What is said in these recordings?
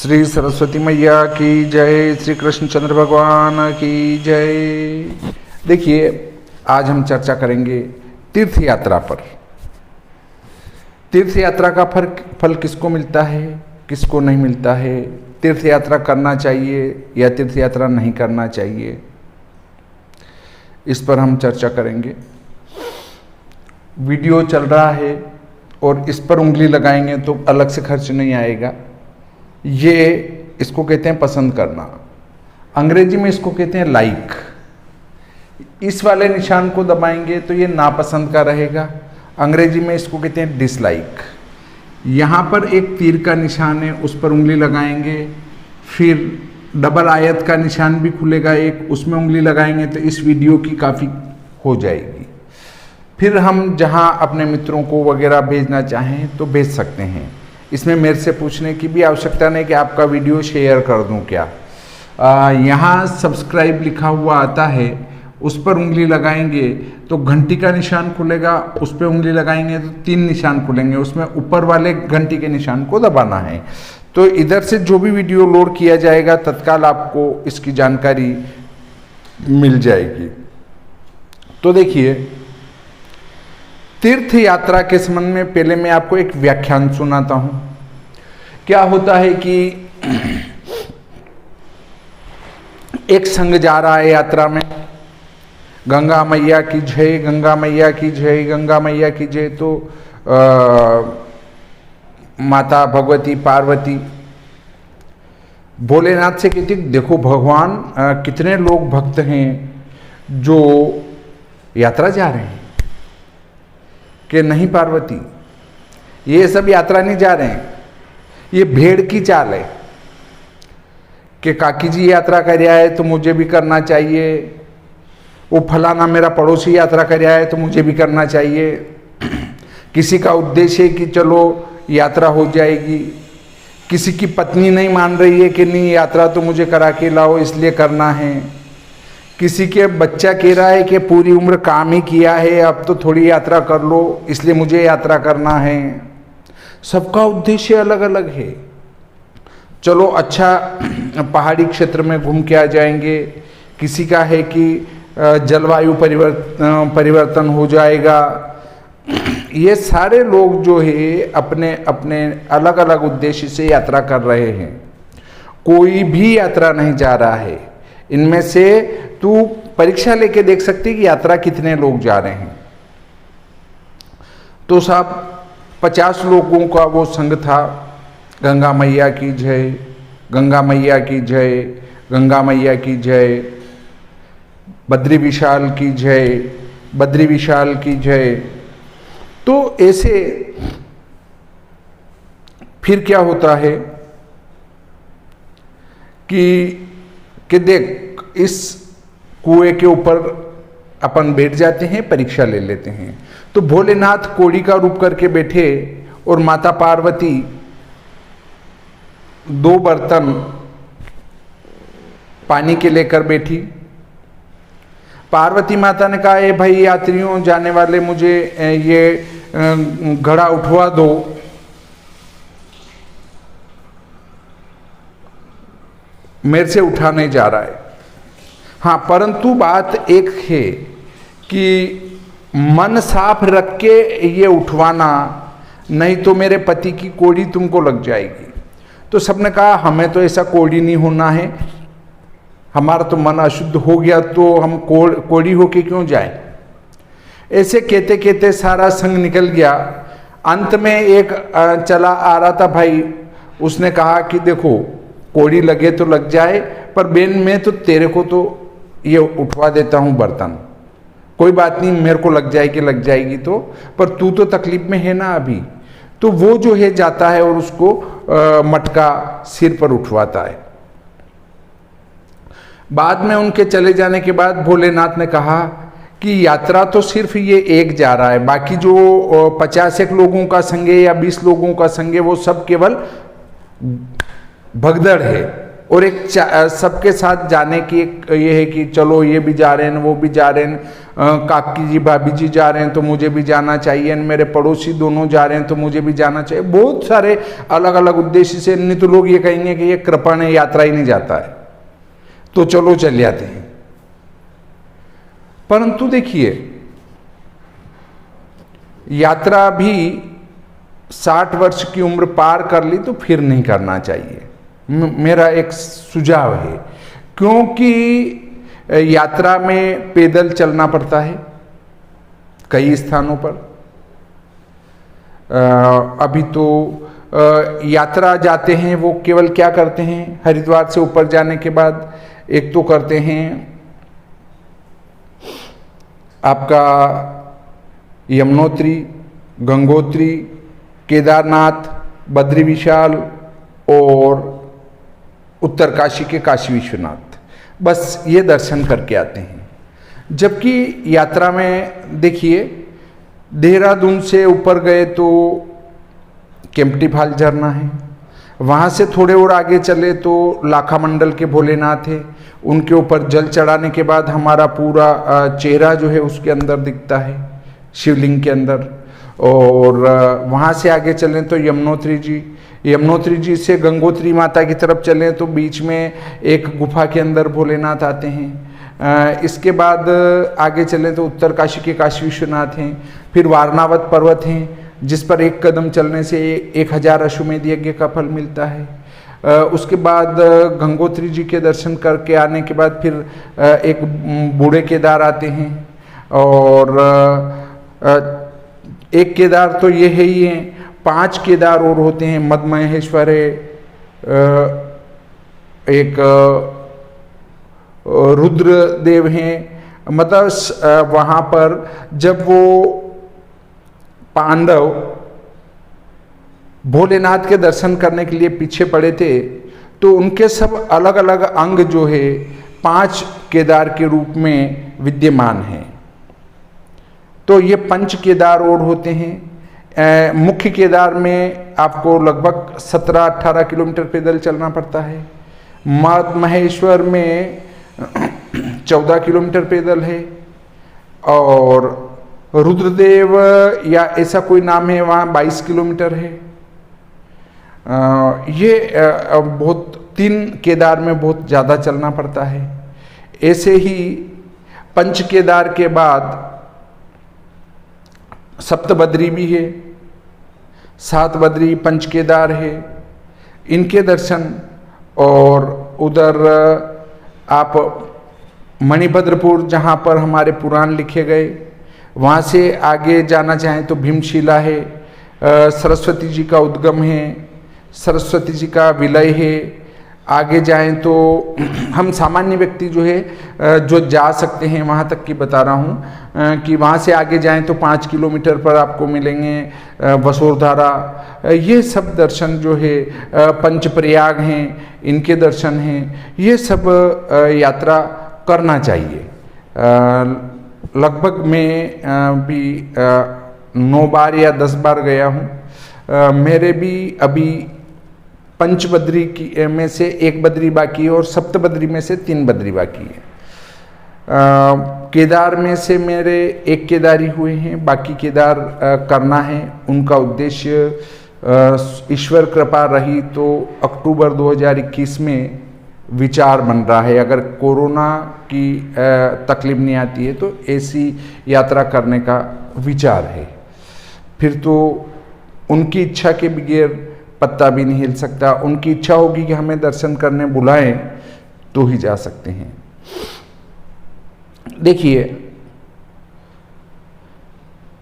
श्री सरस्वती मैया की जय, श्री कृष्णचंद्र भगवान की जय। देखिए, आज हम चर्चा करेंगे तीर्थ यात्रा पर। तीर्थ यात्रा का फल किसको मिलता है, किसको नहीं मिलता है, तीर्थ यात्रा करना चाहिए या तीर्थ यात्रा नहीं करना चाहिए, इस पर हम चर्चा करेंगे। वीडियो चल रहा है और इस पर उंगली लगाएंगे तो अलग से खर्च नहीं आएगा। ये इसको कहते हैं पसंद करना, अंग्रेजी में इसको कहते हैं लाइक। इस वाले निशान को दबाएंगे तो ये नापसंद का रहेगा, अंग्रेजी में इसको कहते हैं डिसलाइक। यहाँ पर एक तीर का निशान है, उस पर उंगली लगाएंगे, फिर डबल आयत का निशान भी खुलेगा एक, उसमें उंगली लगाएंगे तो इस वीडियो की काफ़ी हो जाएगी। फिर हम जहाँ अपने मित्रों को वगैरह भेजना चाहें तो भेज सकते हैं। इसमें मेरे से पूछने की भी आवश्यकता नहीं कि आपका वीडियो शेयर कर दूं क्या। यहाँ सब्सक्राइब लिखा हुआ आता है, उस पर उंगली लगाएंगे तो घंटी का निशान खुलेगा, उस पर उंगली लगाएंगे तो 3 निशान खुलेंगे, उसमें ऊपर वाले घंटी के निशान को दबाना है। तो इधर से जो भी वीडियो लोड किया जाएगा तत्काल आपको इसकी जानकारी मिल जाएगी। तो देखिए, तीर्थ यात्रा के संबंध में पहले मैं आपको एक व्याख्यान सुनाता हूं। क्या होता है कि एक संघ जा रहा है यात्रा में, गंगा मैया की जय, गंगा मैया की जय, गंगा मैया की जय। तो माता भगवती पार्वती भोलेनाथ से कहती, देखो भगवान कितने लोग भक्त हैं जो यात्रा जा रहे हैं। कि नहीं पार्वती, ये सब यात्रा नहीं जा रहे हैं, ये भेड़ की चाल है कि काकी जी यात्रा कर रहा है तो मुझे भी करना चाहिए, वो फलाना मेरा पड़ोसी यात्रा कर रहा है तो मुझे भी करना चाहिए। किसी का उद्देश्य है कि चलो यात्रा हो जाएगी, किसी की पत्नी नहीं मान रही है कि नहीं यात्रा तो मुझे करा के लाओ इसलिए करना है, किसी के बच्चा कह रहा है कि पूरी उम्र काम ही किया है अब तो थोड़ी यात्रा कर लो इसलिए मुझे यात्रा करना है। सबका उद्देश्य अलग अलग है। चलो अच्छा पहाड़ी क्षेत्र में घूम के आ जाएंगे, किसी का है कि जलवायु परिवर्तन हो जाएगा। ये सारे लोग जो है अपने अपने अलग अलग उद्देश्य से यात्रा कर रहे हैं। कोई भी यात्रा नहीं जा रहा है। इनमें से तू परीक्षा लेके देख सकती कि यात्रा कितने लोग जा रहे हैं। तो साहब 50 लोगों का वो संघ था। गंगा मैया की जय, गंगा मैया की जय, गंगा मैया की जय, बद्री विशाल की जय, बद्री विशाल की जय। तो ऐसे फिर क्या होता है कि देख इस कुएं के ऊपर अपन बैठ जाते हैं, परीक्षा ले लेते हैं। तो भोलेनाथ कोड़ी का रूप करके बैठे और माता पार्वती 2 बर्तन पानी के लेकर बैठी। पार्वती माता ने कहा, ए भाई यात्रियों जाने वाले, मुझे ये घड़ा उठवा दो। मेरे से उठा नहीं जा रहा है। हाँ, परंतु बात एक है कि मन साफ रख के ये उठवाना, नहीं तो मेरे पति की कोड़ी तुमको लग जाएगी। तो सबने कहा हमें तो ऐसा कोड़ी नहीं होना है, हमारा तो मन अशुद्ध हो गया तो हम कोड़ी होके क्यों जाए। ऐसे कहते कहते सारा संग निकल गया। अंत में एक चला आ रहा था भाई, उसने कहा कि देखो कोड़ी लगे तो लग जाए, पर बेन मैं तो तेरे को तो ये उठवा देता हूँ बर्तन, कोई बात नहीं, मेरे को लग जाएगी तो, पर तू तो तकलीफ में है ना अभी। तो वो जो है जाता है और उसको मटका सिर पर उठवाता है। बाद में उनके चले जाने के बाद भोलेनाथ ने कहा कि यात्रा तो सिर्फ ये एक जा रहा है, बाकी जो 50 लोगों का संग है या 20 लोगों का संग है वो सब केवल भगदड़ है, और एक सबके साथ जाने की एक ये है कि चलो ये भी जा रहे हैं, वो भी जा रहे हैं, काकी जी भाभी जी जा रहे हैं तो मुझे भी जाना चाहिए, मेरे पड़ोसी दोनों जा रहे हैं तो मुझे भी जाना चाहिए। बहुत सारे अलग अलग उद्देश्य से, नहीं तो लोग ये कहेंगे कि ये कृपण है, यात्रा ही नहीं जाता है, तो चलो चल जाते हैं। परंतु देखिए, यात्रा भी 60 वर्ष की उम्र पार कर ली तो फिर नहीं करना चाहिए, मेरा एक सुझाव है। क्योंकि यात्रा में पैदल चलना पड़ता है कई स्थानों पर। अभी तो यात्रा जाते हैं वो केवल क्या करते हैं, हरिद्वार से ऊपर जाने के बाद एक तो करते हैं आपका यमुनोत्री, गंगोत्री, केदारनाथ, बद्री विशाल और उत्तरकाशी के काशी विश्वनाथ, बस ये दर्शन करके आते हैं। जबकि यात्रा में देखिए, देहरादून से ऊपर गए तो केम्प्टी फाल झरना है, वहाँ से थोड़े और आगे चले तो लाखा मंडल के भोलेनाथ है, उनके ऊपर जल चढ़ाने के बाद हमारा पूरा चेहरा जो है उसके अंदर दिखता है, शिवलिंग के अंदर। और वहाँ से आगे चलें तो यमुनोत्री जी, यमुनोत्री जी से गंगोत्री माता की तरफ चलें तो बीच में एक गुफा के अंदर भोलेनाथ आते हैं। इसके बाद आगे चलें तो उत्तरकाशी के काशी विश्वनाथ हैं, फिर वारनावत पर्वत हैं जिस पर एक कदम चलने से 1000 अश्वमेध यज्ञ का फल मिलता है। उसके बाद गंगोत्री जी के दर्शन करके आने के बाद फिर एक बूढ़े केदार आते हैं, और एक केदार तो ये है ही हैं, 5 केदार और होते हैं। मदमहेश्वर है, एक रुद्रदेव हैं। मतलब वहाँ पर जब वो पांडव भोलेनाथ के दर्शन करने के लिए पीछे पड़े थे तो उनके सब अलग अलग अंग जो है 5 केदार के रूप में विद्यमान हैं। तो ये 5 केदार और होते हैं। मुख्य केदार में आपको लगभग 17-18 किलोमीटर पैदल चलना पड़ता है। मदमहेश्वर में 14 किलोमीटर पैदल है, और रुद्रदेव या ऐसा कोई नाम है वहाँ 22 किलोमीटर है। ये बहुत 3 केदार में बहुत ज़्यादा चलना पड़ता है। ऐसे ही 5 केदार के बाद सप्तबद्री भी है, 7 बद्री, 5 केदार है, इनके दर्शन। और उधर आप मणिभद्रपुर जहाँ पर हमारे पुराण लिखे गए, वहाँ से आगे जाना चाहें तो भीमशिला है, सरस्वती जी का उद्गम है, सरस्वती जी का विलय है। आगे जाएं तो हम सामान्य व्यक्ति जो है जो जा सकते हैं वहाँ तक की बता रहा हूँ कि वहाँ से आगे जाएं तो 5 किलोमीटर पर आपको मिलेंगे वसुधारा। ये सब दर्शन जो है, पंचप्रयाग हैं, इनके दर्शन हैं। ये सब यात्रा करना चाहिए। लगभग मैं भी 9 बार या 10 बार गया हूँ। मेरे भी अभी 5 बद्री की में से 1 बद्री बाकी है और सप्तबद्री में से 3 बद्री बाकी है। केदार में से मेरे 1 केदारी हुए हैं, बाकी केदार करना है। उनका उद्देश्य ईश्वर कृपा रही तो अक्टूबर 2021 में विचार बन रहा है। अगर कोरोना की तकलीफ नहीं आती है तो ऐसी यात्रा करने का विचार है। फिर तो उनकी इच्छा के बगैर पत्ता भी नहीं हिल सकता। उनकी इच्छा होगी कि हमें दर्शन करने बुलाएं तो ही जा सकते हैं। देखिए,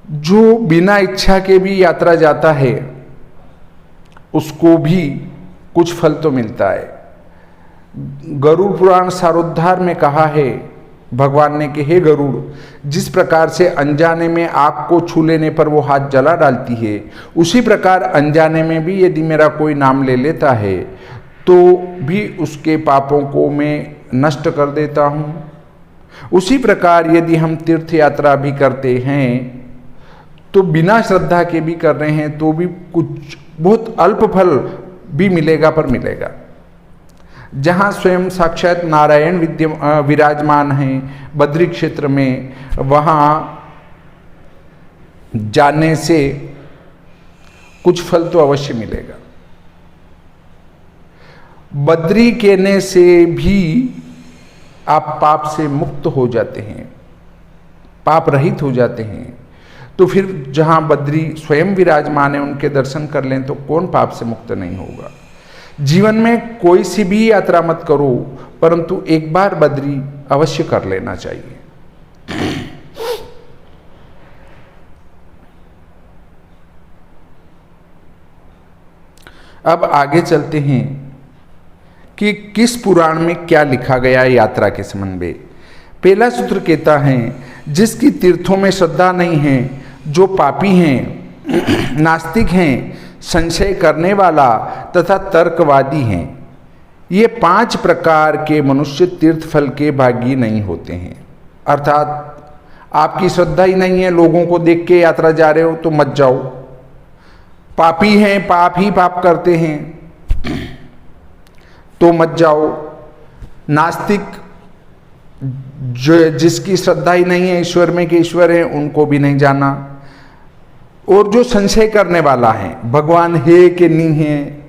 जो बिना इच्छा के भी यात्रा जाता है उसको भी कुछ फल तो मिलता है। गरुड़ पुराण सारोद्धार में कहा है भगवान ने कि हे गरुड़, जिस प्रकार से अनजाने में आग को छू लेने पर वो हाथ जला डालती है, उसी प्रकार अनजाने में भी यदि मेरा कोई नाम ले लेता है तो भी उसके पापों को मैं नष्ट कर देता हूँ। उसी प्रकार यदि हम तीर्थ यात्रा भी करते हैं तो बिना श्रद्धा के भी कर रहे हैं तो भी कुछ बहुत अल्प फल भी मिलेगा पर मिलेगा। जहाँ स्वयं साक्षात नारायण विराजमान हैं बद्री क्षेत्र में, वहाँ जाने से कुछ फल तो अवश्य मिलेगा। बद्री कहने से भी आप पाप से मुक्त हो जाते हैं, पाप रहित हो जाते हैं। तो फिर जहाँ बद्री स्वयं विराजमान है उनके दर्शन कर लें तो कौन पाप से मुक्त नहीं होगा। जीवन में कोई सी भी यात्रा मत करो, परंतु एक बार बद्री अवश्य कर लेना चाहिए। अब आगे चलते हैं कि किस पुराण में क्या लिखा गया है यात्रा के संबंध में। पहला सूत्र कहता है, जिसकी तीर्थों में श्रद्धा नहीं है, जो पापी हैं, नास्तिक हैं, संशय करने वाला तथा तर्कवादी हैं, ये 5 प्रकार के मनुष्य तीर्थ फल के भागी नहीं होते हैं। अर्थात आपकी श्रद्धा ही नहीं है, लोगों को देख के यात्रा जा रहे हो तो मत जाओ। पापी हैं, पाप ही पाप करते हैं तो मत जाओ। नास्तिक, जो जिसकी श्रद्धा ही नहीं है ईश्वर में कि ईश्वर है, उनको भी नहीं जाना। और जो संशय करने वाला है, भगवान है कि नहीं है,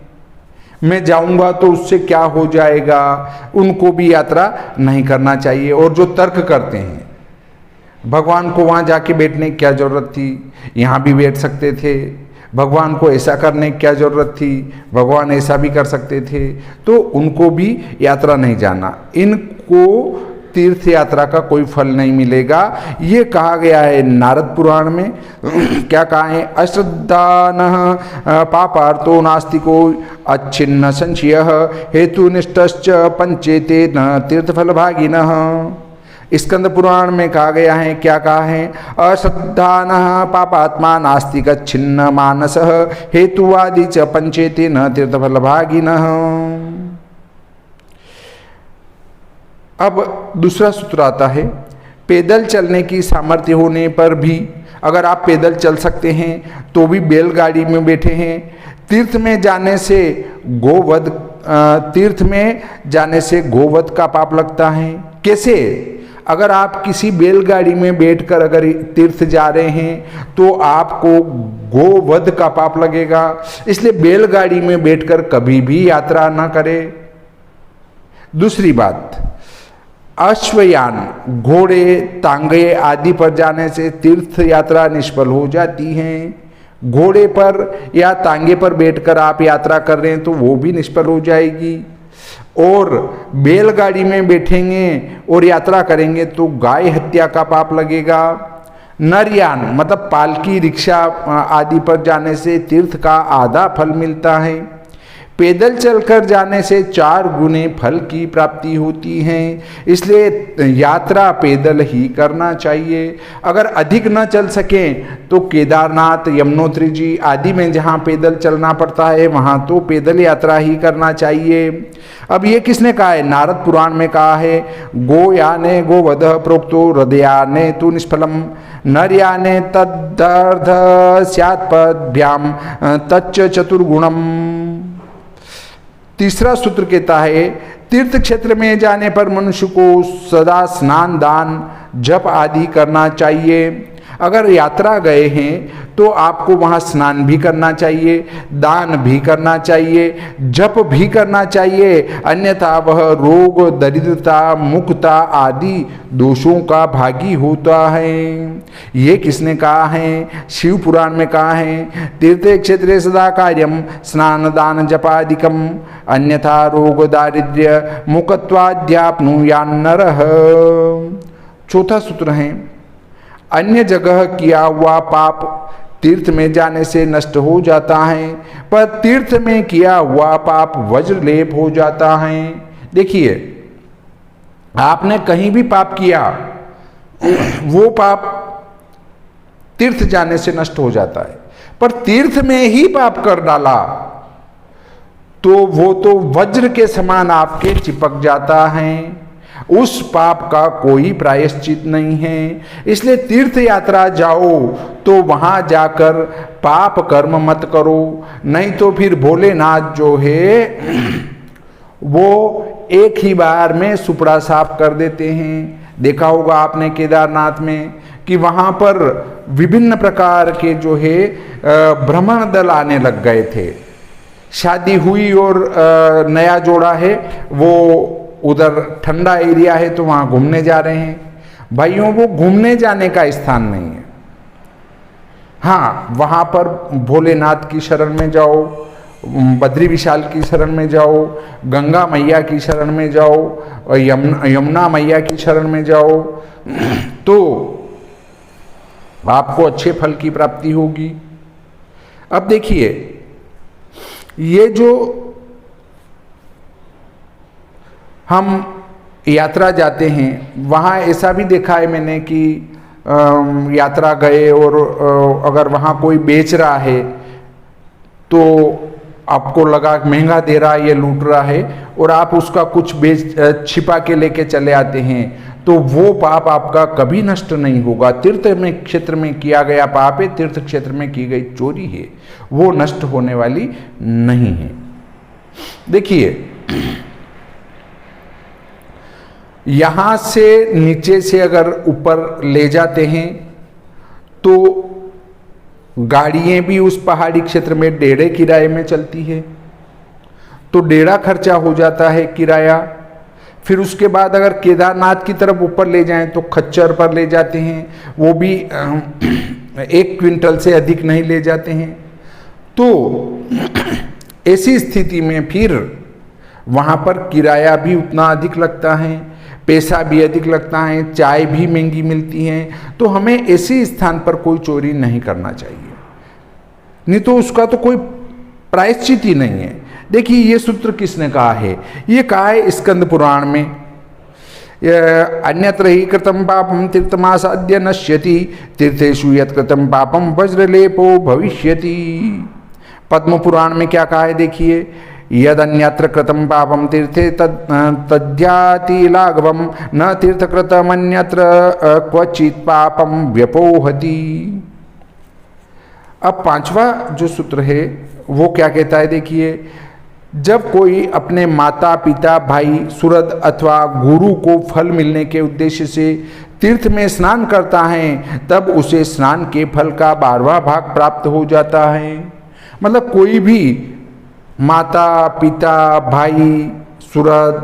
मैं जाऊंगा तो उससे क्या हो जाएगा, उनको भी यात्रा नहीं करना चाहिए। और जो तर्क करते हैं, भगवान को वहाँ जाके बैठने की क्या जरूरत थी, यहाँ भी बैठ सकते थे, भगवान को ऐसा करने की क्या जरूरत थी, भगवान ऐसा भी कर सकते थे, तो उनको भी यात्रा नहीं जाना। इनको तीर्थ यात्रा का कोई फल नहीं मिलेगा। ये कहा गया है नारद पुराण में। क्या कहा है, अश्रद्धानः पापार्थो नास्तिको अच्छिन्न संशयः हेतुनिष्ठश्च पंचेते न तीर्थफल भागिनः। स्कंद पुराण में कहा गया है, क्या कहा है, अश्रद्धानः पापात्मा नास्तिक छिन्न मानसः हेतुवादी च पंचेते न तीर्थफल भागिनः। अब दूसरा सूत्र आता है, पैदल चलने की सामर्थ्य होने पर भी, अगर आप पैदल चल सकते हैं तो भी बैलगाड़ी में बैठे हैं। तीर्थ में जाने से गोवध का पाप लगता है। कैसे? अगर आप किसी बैलगाड़ी में बैठकर अगर तीर्थ जा रहे हैं तो आपको गोवध का पाप लगेगा। इसलिए बैलगाड़ी में बैठकर कभी भी यात्रा ना करें। दूसरी बात, अश्वयान, घोड़े, तांगे आदि पर जाने से तीर्थ यात्रा निष्फल हो जाती है। घोड़े पर या तांगे पर बैठकर आप यात्रा कर रहे हैं तो वो भी निष्फल हो जाएगी। और बैलगाड़ी में बैठेंगे और यात्रा करेंगे तो गाय हत्या का पाप लगेगा। नरयान मतलब पालकी, रिक्शा आदि पर जाने से तीर्थ का आधा फल मिलता है। पैदल चलकर जाने से 4 गुने फल की प्राप्ति होती है। इसलिए यात्रा पैदल ही करना चाहिए। अगर अधिक न चल सकें तो केदारनाथ, यमुनोत्री जी आदि में जहाँ पैदल चलना पड़ता है वहाँ तो पैदल यात्रा ही करना चाहिए। अब ये किसने कहा है? नारद पुराण में कहा है, गोयाने गोवध प्रोक्तो हृदयाने तु निष्फलम नरयाने तदर्ध स्यात्पद्भ्याम तच्च चतुर्गुणम। तीसरा सूत्र कहता है, तीर्थ क्षेत्र में जाने पर मनुष्य को सदा स्नान, दान, जप आदि करना चाहिए। अगर यात्रा गए हैं तो आपको वहाँ स्नान भी करना चाहिए, दान भी करना चाहिए, जप भी करना चाहिए, अन्यथा वह रोग, दरिद्रता, मुक्ता आदि दोषों का भागी होता है। ये किसने कहा है? शिव पुराण में कहा है, तीर्थे क्षेत्रे सदा कार्यम स्नान दान जपादिकम अन्यथा रोग दारिद्र्य मुक्त्वाद्याप्नुयान् नरः। चौथा सूत्र है, अन्य जगह किया हुआ पाप तीर्थ में जाने से नष्ट हो जाता है, पर तीर्थ में किया हुआ पाप वज्रलेप हो जाता है। देखिए, आपने कहीं भी पाप किया, वो पाप तीर्थ जाने से नष्ट हो जाता है, पर तीर्थ में ही पाप कर डाला तो वो तो वज्र के समान आपके चिपक जाता है। उस पाप का कोई प्रायश्चित नहीं है। इसलिए तीर्थ यात्रा जाओ तो वहां जाकर पाप कर्म मत करो, नहीं तो फिर भोलेनाथ जो है वो एक ही बार में सुपड़ा साफ कर देते हैं। देखा होगा आपने केदारनाथ में कि वहाँ पर विभिन्न प्रकार के जो है भ्रमण दल आने लग गए थे। शादी हुई और नया जोड़ा है, वो उधर ठंडा एरिया है तो वहाँ घूमने जा रहे हैं। भाइयों, वो घूमने जाने का स्थान नहीं है। हाँ, वहाँ पर भोलेनाथ की शरण में जाओ, बद्री विशाल की शरण में जाओ, गंगा मैया की शरण में जाओ, यमुना मैया की शरण में जाओ, तो आपको अच्छे फल की प्राप्ति होगी। अब देखिए, ये जो हम यात्रा जाते हैं, वहाँ ऐसा भी देखा है मैंने कि यात्रा गए और अगर वहाँ कोई बेच रहा है तो आपको लगा महंगा दे रहा है, ये लूट रहा है, और आप उसका कुछ छिपा के लेके चले आते हैं, तो वो पाप आपका कभी नष्ट नहीं होगा। तीर्थ में क्षेत्र में किया गया पाप है, तीर्थ क्षेत्र में की गई चोरी है, वो नष्ट होने वाली नहीं है। देखिए, यहां से नीचे से अगर ऊपर ले जाते हैं तो गाड़ियां भी उस पहाड़ी क्षेत्र में डेढ़े किराए में चलती है, तो डेढ़ा खर्चा हो जाता है किराया। फिर उसके बाद अगर केदारनाथ की तरफ ऊपर ले जाएं तो खच्चर पर ले जाते हैं, वो भी 1 क्विंटल से अधिक नहीं ले जाते हैं। तो ऐसी स्थिति में फिर वहाँ पर किराया भी उतना अधिक लगता है, पैसा भी अधिक लगता है, चाय भी महंगी मिलती है। तो हमें ऐसे स्थान पर कोई चोरी नहीं करना चाहिए, नहीं तो उसका तो कोई प्रायश्चित ही नहीं है। देखिए, ये सूत्र किसने कहा है? ये कहा है स्कंद पुराण में, अन्यत्र ही कृतं पापम तीर्थमासाद्य नश्यति, तीर्थेषु यत् कृतं पापम वज्रलेपो भविष्यति। पद्म पुराण में क्या कहा है? देखिए, यद अन्यत्र कृतं पापम तीर्थे तद्याति लाघवम, न तीर्थकृतम अन्यत्र क्वचित पापम व्यपोहति। अब 5वां जो सूत्र है वो क्या कहता है? देखिए, जब कोई अपने माता पिता भाई सुहृद अथवा गुरु को फल मिलने के उद्देश्य से तीर्थ में स्नान करता है, तब उसे स्नान के फल का 12वां भाग प्राप्त हो जाता है। मतलब कोई भी माता पिता भाई सुहृद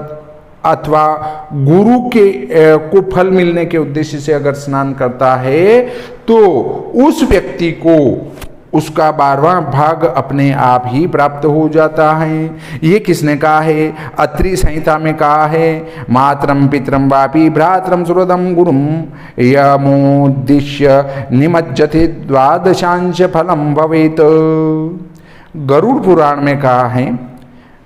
अथवा गुरु के को फल मिलने के उद्देश्य से अगर स्नान करता है तो उस व्यक्ति को उसका 12वां भाग अपने आप ही प्राप्त हो जाता है। ये किसने कहा है? अत्रि संहिता में कहा है, मातरम पितरम वापि भ्रातरम सुहृदम गुरुम यमोद्दिश्य निमज्जते द्वादशांश फलम भवेत। गरुड़ पुराण में कहा है,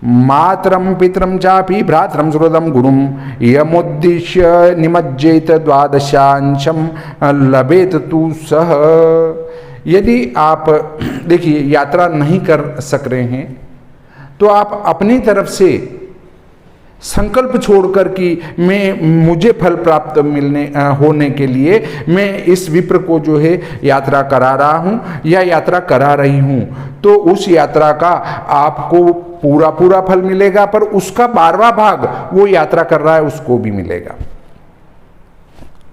मातरम पितरम चापि भ्रातरम सुहृदम गुरुम यमोद्दिश्य निमज्जेत द्वादशांशम लभेत तु सह। यदि आप देखिए यात्रा नहीं कर सक रहे हैं तो आप अपनी तरफ से संकल्प छोड़कर कि मुझे फल प्राप्त होने के लिए मैं इस विप्र को जो है यात्रा करा रहा हूँ या यात्रा करा रही हूँ, तो उस यात्रा का आपको पूरा फल मिलेगा, पर उसका 12वां भाग वो यात्रा कर रहा है उसको भी मिलेगा।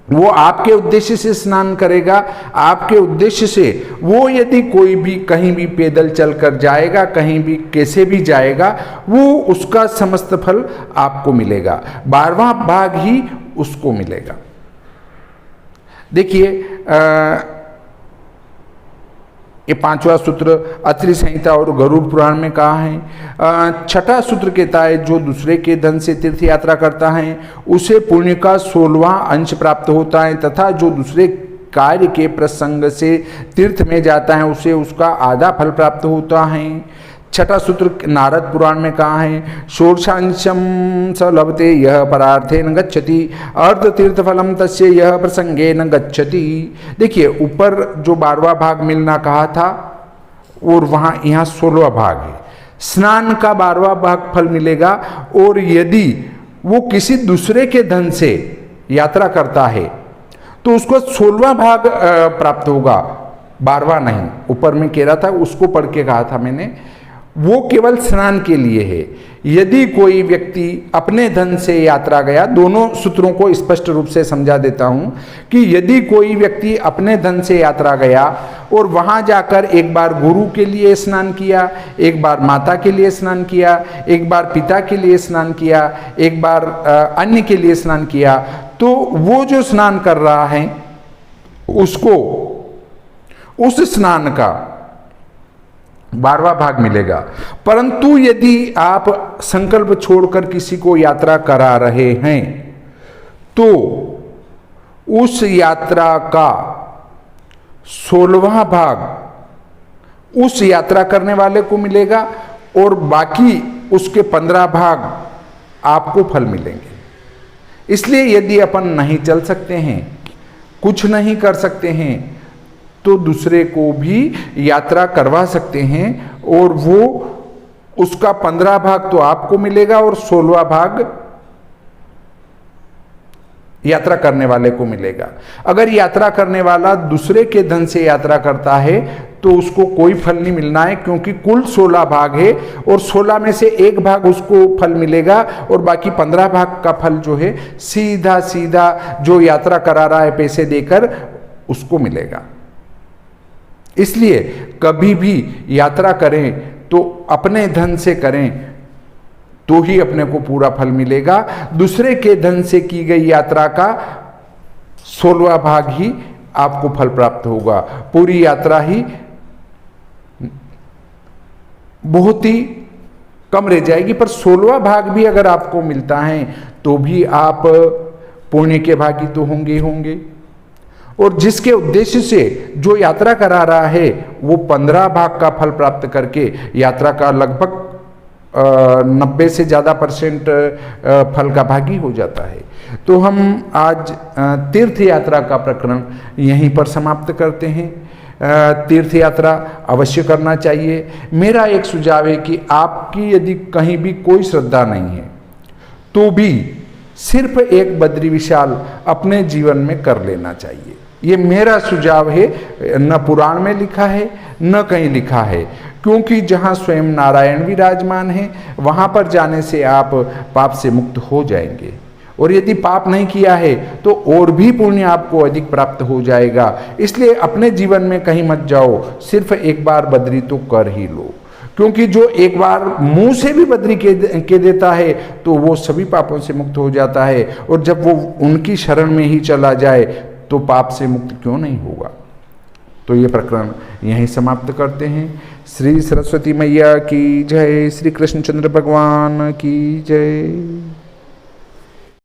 वो आपके उद्देश्य से स्नान करेगा, आपके उद्देश्य से वो यदि कोई भी कहीं भी पैदल चलकर जाएगा, कहीं भी कैसे भी जाएगा, वो उसका समस्त फल आपको मिलेगा, 12वां भाग ही उसको मिलेगा। देखिए, ये 5वां सूत्र अत्रि संहिता और गरुड़ पुराण में कहा है। 6ठा सूत्र कहता है, जो दूसरे के धन से तीर्थ यात्रा करता है उसे पुण्य का 16वां अंश प्राप्त होता है, तथा जो दूसरे कार्य के प्रसंग से तीर्थ में जाता है उसे उसका आधा फल प्राप्त होता है। 6ठा सूत्र नारद पुराण में कहा है, षोडशांशम स लभते यह परार्थे न गच्छति, अर्ध तीर्थ फलम तस्य यह प्रसंगे न गच्छति। देखिए, ऊपर जो 12वां भाग मिलना कहा था और वहाँ यहाँ 16वां भाग है। स्नान का 12वां भाग फल मिलेगा, और यदि वो किसी दूसरे के धन से यात्रा करता है तो उसको 16वां भाग प्राप्त होगा, 12वां नहीं। ऊपर में कह रहा था, उसको पढ़ के कहा था मैंने, वो केवल स्नान के लिए है। यदि कोई व्यक्ति अपने धन से यात्रा गया, दोनों सूत्रों को स्पष्ट रूप से समझा देता हूं कि यदि कोई व्यक्ति अपने धन से यात्रा गया और वहां जाकर एक बार गुरु के लिए स्नान किया, एक बार माता के लिए स्नान किया, एक बार पिता के लिए स्नान किया, एक बार अन्य के लिए स्नान किया, तो वो जो स्नान कर रहा है उसको उस स्नान का 12वां भाग मिलेगा। परंतु यदि आप संकल्प छोड़कर किसी को यात्रा करा रहे हैं तो उस यात्रा का 16वां भाग उस यात्रा करने वाले को मिलेगा और बाकी उसके 15 भाग आपको फल मिलेंगे। इसलिए यदि अपन नहीं चल सकते हैं, कुछ नहीं कर सकते हैं, तो दूसरे को भी यात्रा करवा सकते हैं और वो उसका 15 भाग तो आपको मिलेगा और 16वां भाग यात्रा करने वाले को मिलेगा। अगर यात्रा करने वाला दूसरे के धन से यात्रा करता है तो उसको कोई फल नहीं मिलना है, क्योंकि कुल 16 भाग है और 16 में से एक भाग उसको फल मिलेगा और बाकी 15 भाग का फल जो है सीधा सीधा जो यात्रा करा रहा है पैसे देकर उसको मिलेगा। इसलिए कभी भी यात्रा करें तो अपने धन से करें तो ही अपने को पूरा फल मिलेगा। दूसरे के धन से की गई यात्रा का 16वां भाग ही आपको फल प्राप्त होगा। पूरी यात्रा ही बहुत ही कम रह जाएगी, पर 16वां भाग भी अगर आपको मिलता है तो भी आप पुण्य के भागी तो होंगे होंगे। और जिसके उद्देश्य से जो यात्रा करा रहा है वो 15 भाग का फल प्राप्त करके यात्रा का लगभग 90 से ज़्यादा % फल का भागी हो जाता है। तो हम आज तीर्थ यात्रा का प्रकरण यहीं पर समाप्त करते हैं। तीर्थ यात्रा अवश्य करना चाहिए। मेरा एक सुझाव है कि आपकी यदि कहीं भी कोई श्रद्धा नहीं है तो भी सिर्फ एक बद्री विशाल अपने जीवन में कर लेना चाहिए। ये मेरा सुझाव है, न पुराण में लिखा है न कहीं लिखा है, क्योंकि जहाँ स्वयं नारायण विराजमान है वहाँ पर जाने से आप पाप से मुक्त हो जाएंगे। और यदि पाप नहीं किया है तो और भी पुण्य आपको अधिक प्राप्त हो जाएगा। इसलिए अपने जीवन में कहीं मत जाओ, सिर्फ एक बार बद्री तो कर ही लो, क्योंकि जो एक बार मुंह से भी बद्री के देता है तो वो सभी पापों से मुक्त हो जाता है। और जब वो उनकी शरण में ही चला जाए तो पाप से मुक्त क्यों नहीं होगा। तो ये प्रकरण यहीं समाप्त करते हैं। श्री सरस्वती मैया की जय, श्री कृष्णचंद्र भगवान की जय।